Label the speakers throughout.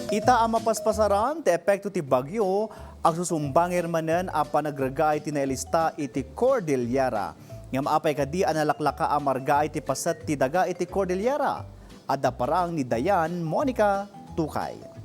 Speaker 1: Ita ang mapaspasaran, te epekto ti bagyo, ang susumbangir manen a panagragay ti nailista iti Cordillera. Nga maapay kadi analaklaka ang margay ti pasat ti daga iti Cordillera. Adda parang ni Dayan Monica Tukay.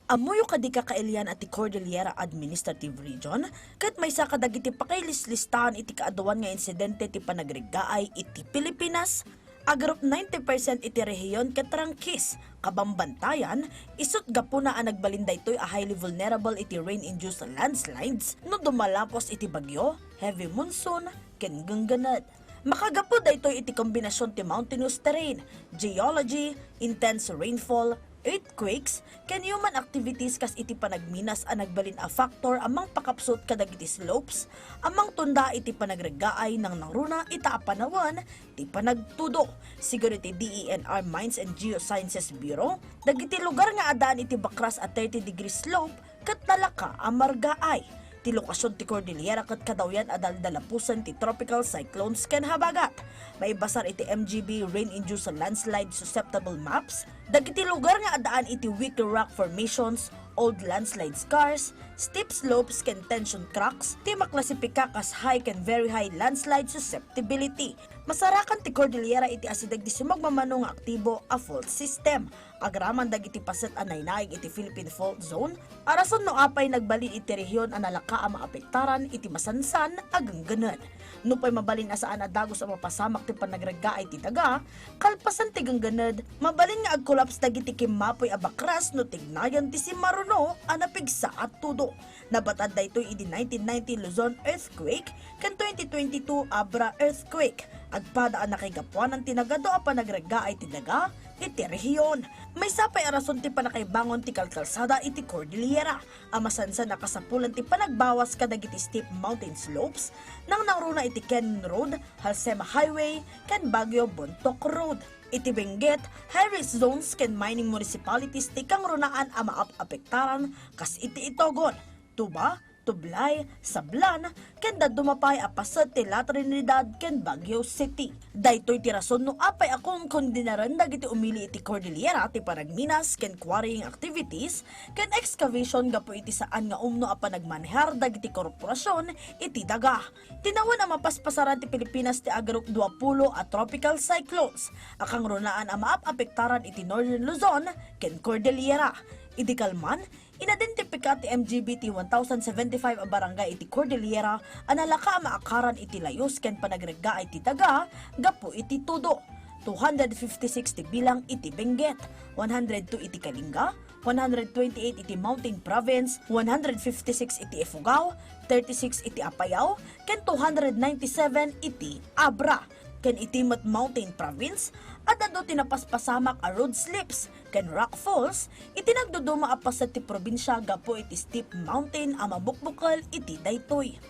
Speaker 2: Amuyo kadi kakailian at ti Cordillera Administrative Region, kat may sa kadagiti pakailislistahan iti kaadawan nga insidente ti panagrigaay iti Pilipinas, agarop 90% iti rehiyon ket trangkis, kabambantayan, isut gapuna ang nagbalinday to'y a highly vulnerable iti rain-induced landslides no dumalapos iti bagyo, heavy monsoon, ken gangganad. Makagapo daytoy iti kombinasyon ti mountainous terrain, geology, intense rainfall, earthquakes, ken human activities kas iti panagminas a nagbalin a factor amang pakapsot kadagiti slopes, amang tunda iti panagregaay ng naruna ita a panawan, ti panagtudo. Siguro iti DENR Mines and Geosciences Bureau, dagiti lugar nga adaan iti bakras at 30-degree slope, kat nalaka a margaay. Ti lokasyon ti Cordillera kat kadawyan adal-dalapusan ti tropical cyclones ken habagat. Maibasar iti MGB rain-induced landslide susceptible maps, dagiti lugar nga adaan iti weak rock formations, old landslide scars, steep slopes ken tension cracks, ti maklasipika kas high ken very high landslide susceptibility. Masarakan ti Cordillera iti asidag di sumagmamano nga aktibo a fault system. Agraman dagiti paset anay naig iti Philippine Fault Zone, arason no apay nagbalin iti rehiyon analaka ang maapektaran iti masansan agangganan. No pay mabalin asaan adagos ang mapasamak ti panagregaay ti daga, kalpasan ti gangganad, mabalin nga agkolaps dagiti kimapoy abakras no tignayan ti simaruno anapigsa at tudo. Nabatad daytoy iti 1990 Luzon earthquake ken 2022 Abra earthquake. Agpadaan na kay gapuanan tinagado a panagregaay ti daga iti rehiyon. May sapay arason ti panakaibangon ti kalkalsada iti Cordillera. Amasansan nakasapulan ti panagbawas kadagiti steep mountain slopes nang naruna iti Ken Road, Halsema Highway, ken Baguio Bontoc Road. Iti Benguet, high-risk zones ken mining municipalities ti kang runaan a maapektaran kas iti Itogon, Tuba, Tublay, Sablan, ken dadumapay a pasat ti La Trinidad ken Baguio City. Daytoy ti rason no apay akong kondinaran dagiti umili iti Cordillera ti panagminas ken quarrying activities ken excavation gapo iti saan nga umno a panagmanehar dagiti korporasyon iti daga. Tinawan a mapaspasaran ti Pilipinas ti agarok 20 a tropical cyclones. Akang runaan a maapektaran iti Northern Luzon ken Cordillera. Iti kalman, inadentifika ti MGBT 1075 a barangay iti Cordillera analaka maakaran iti layos ken panagregaay iti daga gapo iti tudo. 256 ti bilang iti Benguet, 102 iti Kalinga, 128 iti Mountain Province, 156 iti Ifugao, 36 iti Apayao, ken 297 iti Abra. Ken iti Mountain Province, at ado tinapaspasamak a road slips, ken rock falls, iti nagduduma apas ti probinsya gapo iti steep mountain a mabukbukal iti daytoy.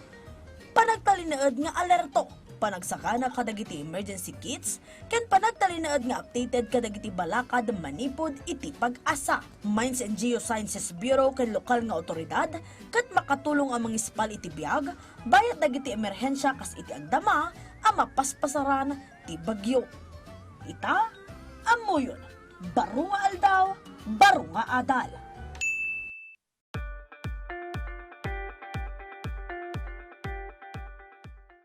Speaker 2: Panagtalinaed nga alerto, panagsakana kadagiti emergency kits, ken panagtalinaed nga updated kadagiti balakad manipod iti pag-asa. Mines and Geosciences Bureau ken lokal nga otoridad, ket makatulong ang mangispal iti biag, bayat dagiti emerhensya kas iti agdama, a mapaspasaran ti bagyo. Ita, amuyon, baro nga aldaw, baro nga adal.